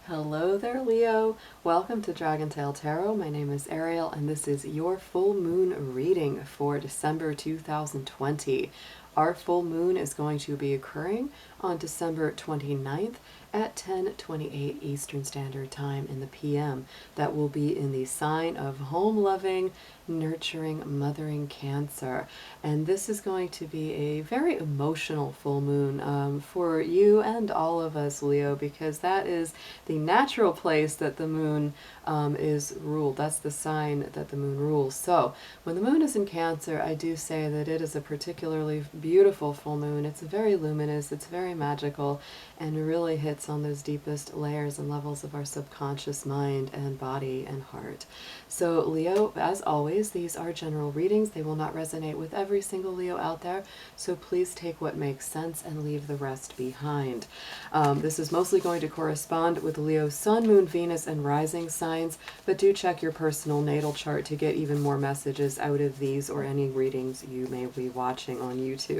Hello there, Leo. Welcome to Dragontail Tarot. My name is Ariel, and this is your full moon reading for December 2020. Our full moon is going to be occurring on December 29th at 10:28 Eastern Standard Time in the PM. That will be in the sign of home-loving, nurturing, mothering Cancer. And this is going to be a very emotional full moon for you and all of us, Leo, because that is the natural place that the moon is ruled. That's the sign that the moon rules. So when the moon is in Cancer, I do say that it is a particularly beautiful full moon. It's very luminous, it's very magical, and really hits on those deepest layers and levels of our subconscious mind and body and heart. So Leo, as always, these are general readings. They will not resonate with every single Leo out there, so please take what makes sense and leave the rest behind. This is mostly going to correspond with Leo's Sun, Moon, Venus, and rising signs, but do check your personal natal chart to get even more messages out of these or any readings you may be watching on YouTube.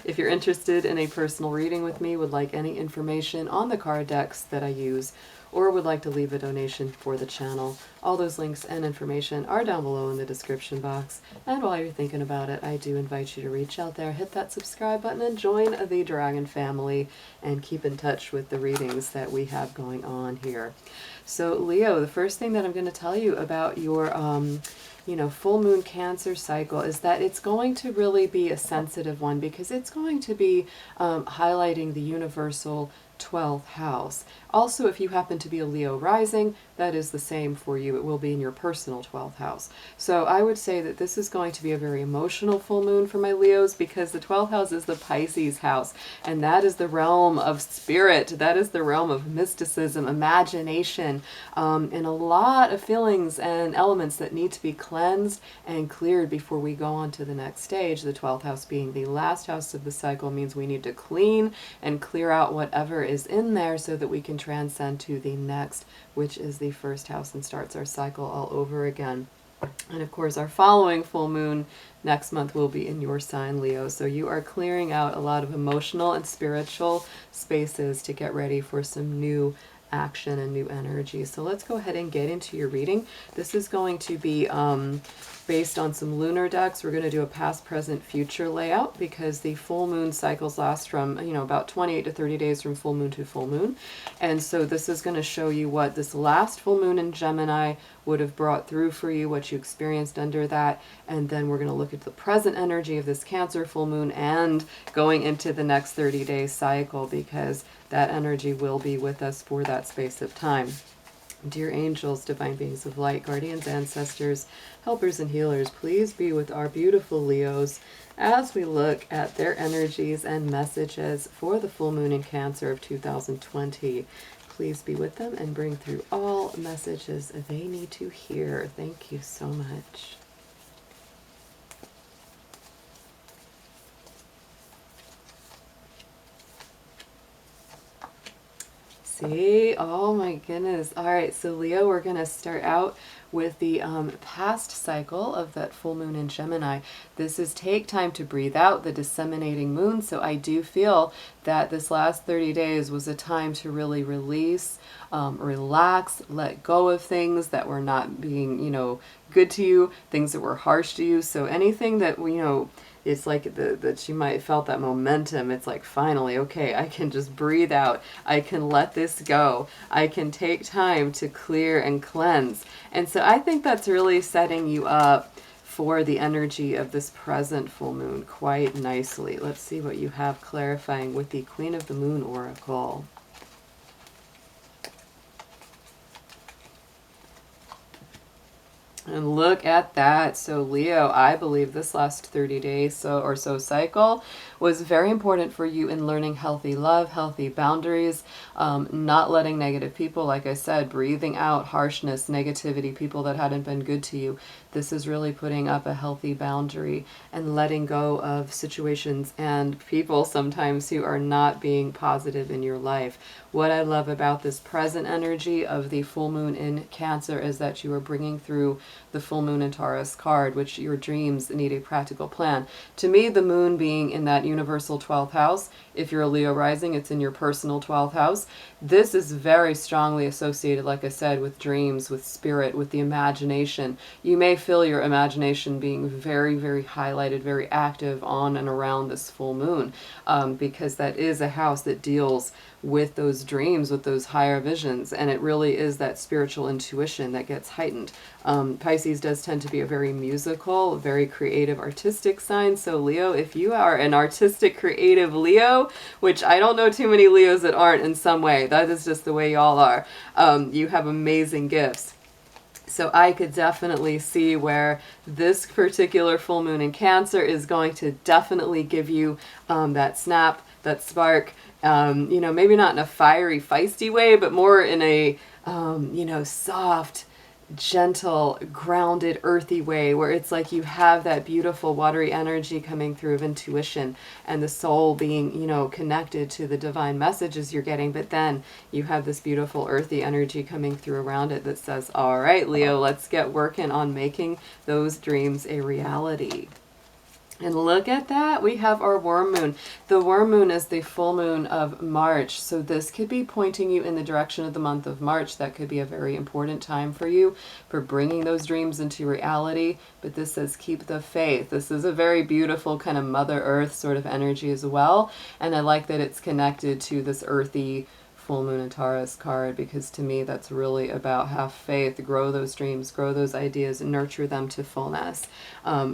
If you're interested in a personal reading with me, would like any information on the card decks that I use, or would like to leave a donation for the channel, all those links and information are down below in the description box. And while you're thinking about it, I do invite you to reach out there, hit that subscribe button, and join the Dragon family and keep in touch with the readings that we have going on here. So Leo, the first thing that I'm going to tell you about your full moon Cancer cycle is that it's going to really be a sensitive one, because it's going to be highlighting the universal 12th house. Also, if you happen to be a Leo rising, that is the same for you. It will be in your personal 12th house. So I would say that this is going to be a very emotional full moon for my Leos, because the 12th house is the Pisces house, and that is the realm of spirit. That is the realm of mysticism, imagination, and a lot of feelings and elements that need to be cleansed and cleared before we go on to the next stage. The 12th house being the last house of the cycle means we need to clean and clear out whatever is in there so that we can transcend to the next, which is the first house, and starts our cycle all over again. And of course, our following full moon next month will be in your sign, Leo. So you are clearing out a lot of emotional and spiritual spaces to get ready for some new action and new energy. So let's go ahead and get into your reading. This is going to be based on some lunar decks. We're going to do a past, present, future layout, because the full moon cycles last from, about 28 to 30 days from full moon to full moon. And so this is going to show you what this last full moon in Gemini would have brought through for you, what you experienced under that. And then we're going to look at the present energy of this Cancer full moon and going into the next 30-day cycle, because that energy will be with us for that space of time. Dear angels, divine beings of light, guardians, ancestors, helpers, and healers, please be with our beautiful Leos as we look at their energies and messages for the full moon in Cancer of 2020. Please be with them and bring through all messages they need to hear. Thank you so much. See? Oh my goodness. All right, so Leo, we're going to start out with the past cycle of that full moon in Gemini. This is take time to breathe out, the disseminating moon. So I do feel that this last 30 days was a time to really release, relax, let go of things that were not being, good to you, things that were harsh to you. So anything that, it's like that you might have felt that momentum. It's like, finally, okay, I can just breathe out. I can let this go. I can take time to clear and cleanse. And so I think that's really setting you up for the energy of this present full moon quite nicely. Let's see what you have clarifying with the Queen of the Moon Oracle. And look at that. So Leo, I believe this last 30 days or so cycle was very important for you in learning healthy love, healthy boundaries, not letting negative people, like I said, breathing out harshness, negativity, people that hadn't been good to you. This is really putting up a healthy boundary and letting go of situations and people sometimes who are not being positive in your life. What I love about this present energy of the full moon in Cancer is that you are bringing through the full moon in Taurus card, which your dreams need a practical plan. To me, the moon being in that universal 12th house, if you're a Leo rising, it's in your personal 12th house. This is very strongly associated, like I said, with dreams, with spirit, with the imagination. You may feel your imagination being very, very highlighted, very active on and around this full moon, because that is a house that deals with those dreams, with those higher visions, and it really is that spiritual intuition that gets heightened. Pisces does tend to be a very musical, very creative, artistic sign. So Leo, if you are an artistic, creative Leo, which I don't know too many Leos that aren't in some way, that is just the way y'all are, you have amazing gifts. So I could definitely see where this particular full moon in Cancer is going to definitely give you that snap, that spark, you know, maybe not in a fiery, feisty way, but more in a, you know, soft, gentle, grounded, earthy way, where it's like you have that beautiful watery energy coming through of intuition and the soul being, you know, connected to the divine messages you're getting, but then you have this beautiful earthy energy coming through around it that says, all right, Leo, let's get working on making those dreams a reality. And look at that, we have our worm moon. The worm moon is the full moon of March. So this could be pointing you in the direction of the month of March. That could be a very important time for you for bringing those dreams into reality. But this says keep the faith. This is a very beautiful kind of Mother Earth sort of energy as well. And I like that it's connected to this earthy full moon and Taurus card, because to me that's really about have faith, grow those dreams, grow those ideas, and nurture them to fullness.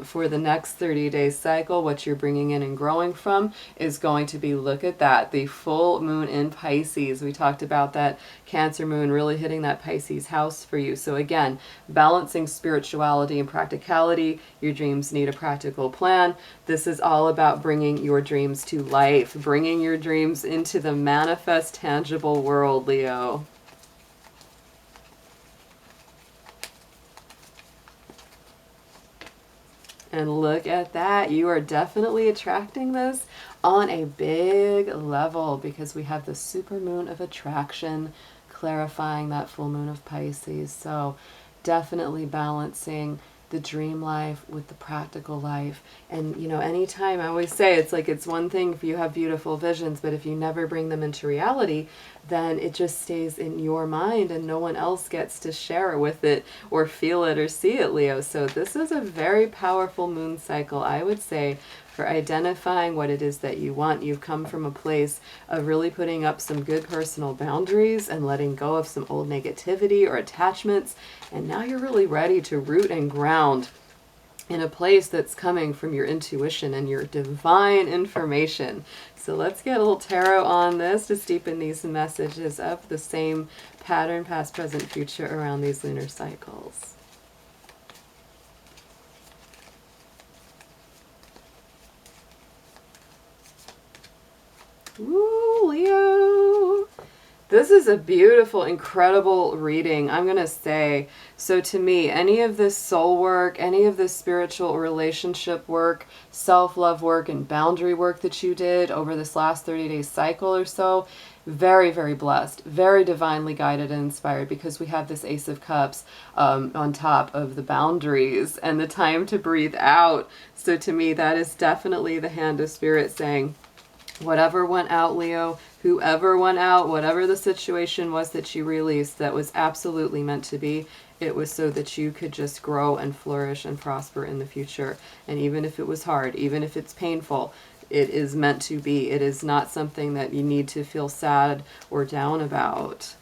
For the next 30-day cycle, what you're bringing in and growing from is going to be, look at that, the full moon in Pisces. We talked about that Cancer moon really hitting that Pisces house for you. So again, balancing spirituality and practicality. Your dreams need a practical plan. This is all about bringing your dreams to life, bringing your dreams into the manifest, tangible world, Leo. And look at that. You are definitely attracting this on a big level, because we have the supermoon of attraction clarifying that full moon of Pisces. So definitely balancing the dream life with the practical life. And you know, anytime, I always say, it's like, it's one thing if you have beautiful visions, but if you never bring them into reality, then it just stays in your mind and no one else gets to share with it or feel it or see it, Leo. So this is a very powerful moon cycle, I would say, for identifying what it is that you want. You've come from a place of really putting up some good personal boundaries and letting go of some old negativity or attachments, and now you're really ready to root and ground in a place that's coming from your intuition and your divine information. So let's get a little tarot on this to deepen these messages of the same pattern, past, present, future, around these lunar cycles. Woo, Leo! This is a beautiful, incredible reading, I'm going to say. So to me, any of this soul work, any of this spiritual relationship work, self-love work, and boundary work that you did over this last 30-day cycle or so, very, very blessed, very divinely guided and inspired, because we have this Ace of Cups on top of the boundaries and the time to breathe out. So to me, that is definitely the hand of spirit saying, whatever went out, Leo, whoever went out, whatever the situation was that you released that was absolutely meant to be, it was so that you could just grow and flourish and prosper in the future. And even if it was hard, even if it's painful, it is meant to be. It is not something that you need to feel sad or down about.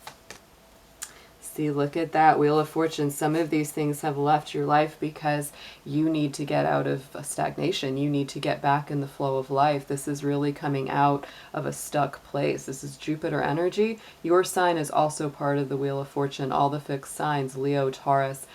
See, look at that Wheel of Fortune. Some of these things have left your life because you need to get out of stagnation. You need to get back in the flow of life. This is really coming out of a stuck place. This is Jupiter energy. Your sign is also part of the Wheel of Fortune. All the fixed signs, Leo, Taurus,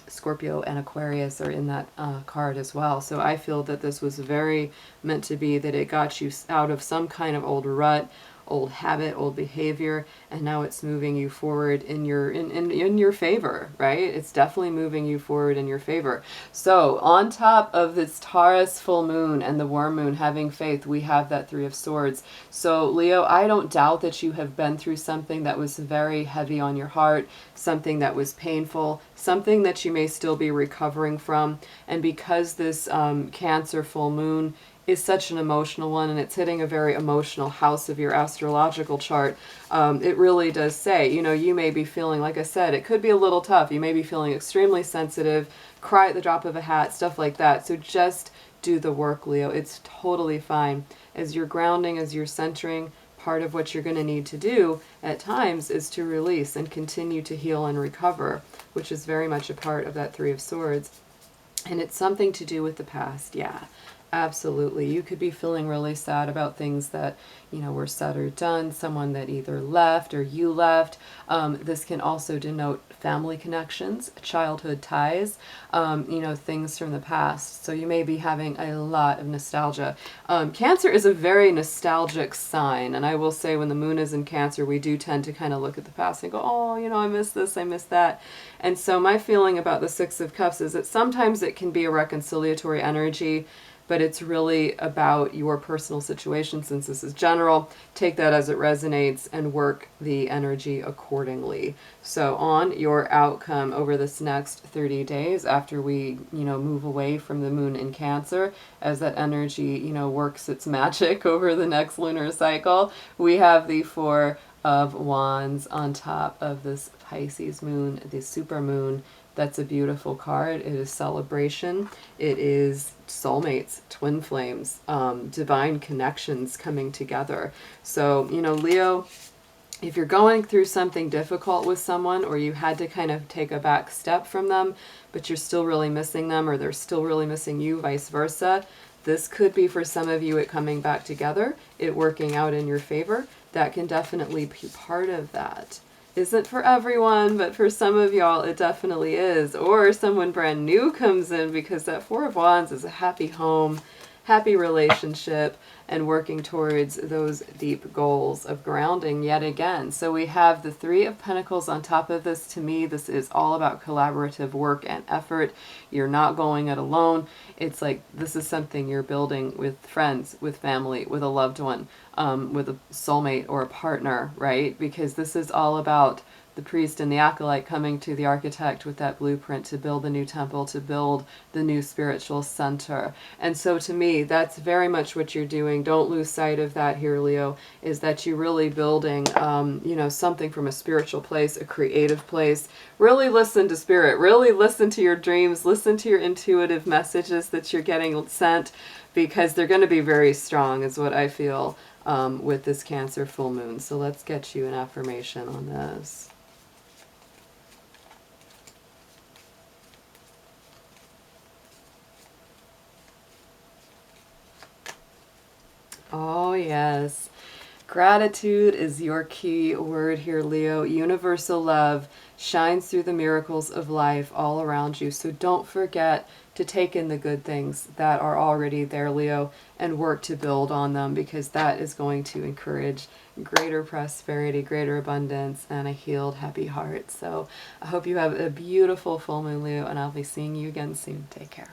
Scorpio, and Aquarius are in that card as well. So I feel that this was very meant to be, that it got you out of some kind of old rut, old habit, old behavior, and now it's moving you forward in your favor, right? It's definitely moving you forward in your favor. So on top of this Taurus full moon and the worm moon, having faith, we have that Three of Swords. So Leo, I don't doubt that you have been through something that was very heavy on your heart, something that was painful, something that you may still be recovering from. And because this Cancer full moon is such an emotional one, and it's hitting a very emotional house of your astrological chart, it really does say, you know, you may be feeling, like I said, it could be a little tough. You may be feeling extremely sensitive, cry at the drop of a hat, stuff like that. So just do the work, Leo. It's totally fine. As you're grounding, as you're centering, part of what you're going to need to do at times is to release and continue to heal and recover, which is very much a part of that Three of Swords. And it's something to do with the past, yeah. Absolutely. You could be feeling really sad about things that, you know, were said or done, someone that either left or you left. This can also denote family connections, childhood ties, you know, things from the past. So you may be having a lot of nostalgia. Cancer is a very nostalgic sign. And I will say when the moon is in Cancer, we do tend to kind of look at the past and go, oh, you know, I miss this, I miss that. And so my feeling about the Six of Cups is that sometimes it can be a reconciliatory energy, but it's really about your personal situation. Since this is general, take that as it resonates and work the energy accordingly. So on your outcome over this next 30 days after we, you know, move away from the moon in Cancer, as that energy, you know, works its magic over the next lunar cycle, we have the Four of Wands on top of this Pisces moon, the super moon. That's a beautiful card. It is celebration. It is soulmates, twin flames, divine connections coming together. So, you know, Leo, if you're going through something difficult with someone, or you had to kind of take a back step from them, but you're still really missing them, or they're still really missing you, vice versa, this could be for some of you it coming back together, it working out in your favor. That can definitely be part of that. Isn't for everyone, but for some of y'all it definitely is. Or someone brand new comes in, because that Four of Wands is a happy home, happy relationship, and working towards those deep goals of grounding yet again. So we have the Three of Pentacles on top of this. To me, this is all about collaborative work and effort. You're not going it alone. It's like this is something you're building with friends, with family, with a loved one, with a soulmate or a partner, right? Because this is all about the priest and the acolyte coming to the architect with that blueprint to build the new temple, to build the new spiritual center. And so to me, that's very much what you're doing. Don't lose sight of that here, Leo, is that you're really building, you know, something from a spiritual place, a creative place. Really listen to spirit, really listen to your dreams, listen to your intuitive messages that you're getting sent, because they're going to be very strong, is what I feel with this Cancer full moon. So let's get you an affirmation on this. Oh, yes. Gratitude is your key word here, Leo. Universal love shines through the miracles of life all around you. So don't forget to take in the good things that are already there, Leo, and work to build on them, because that is going to encourage greater prosperity, greater abundance, and a healed, happy heart. So I hope you have a beautiful full moon, Leo, and I'll be seeing you again soon. Take care.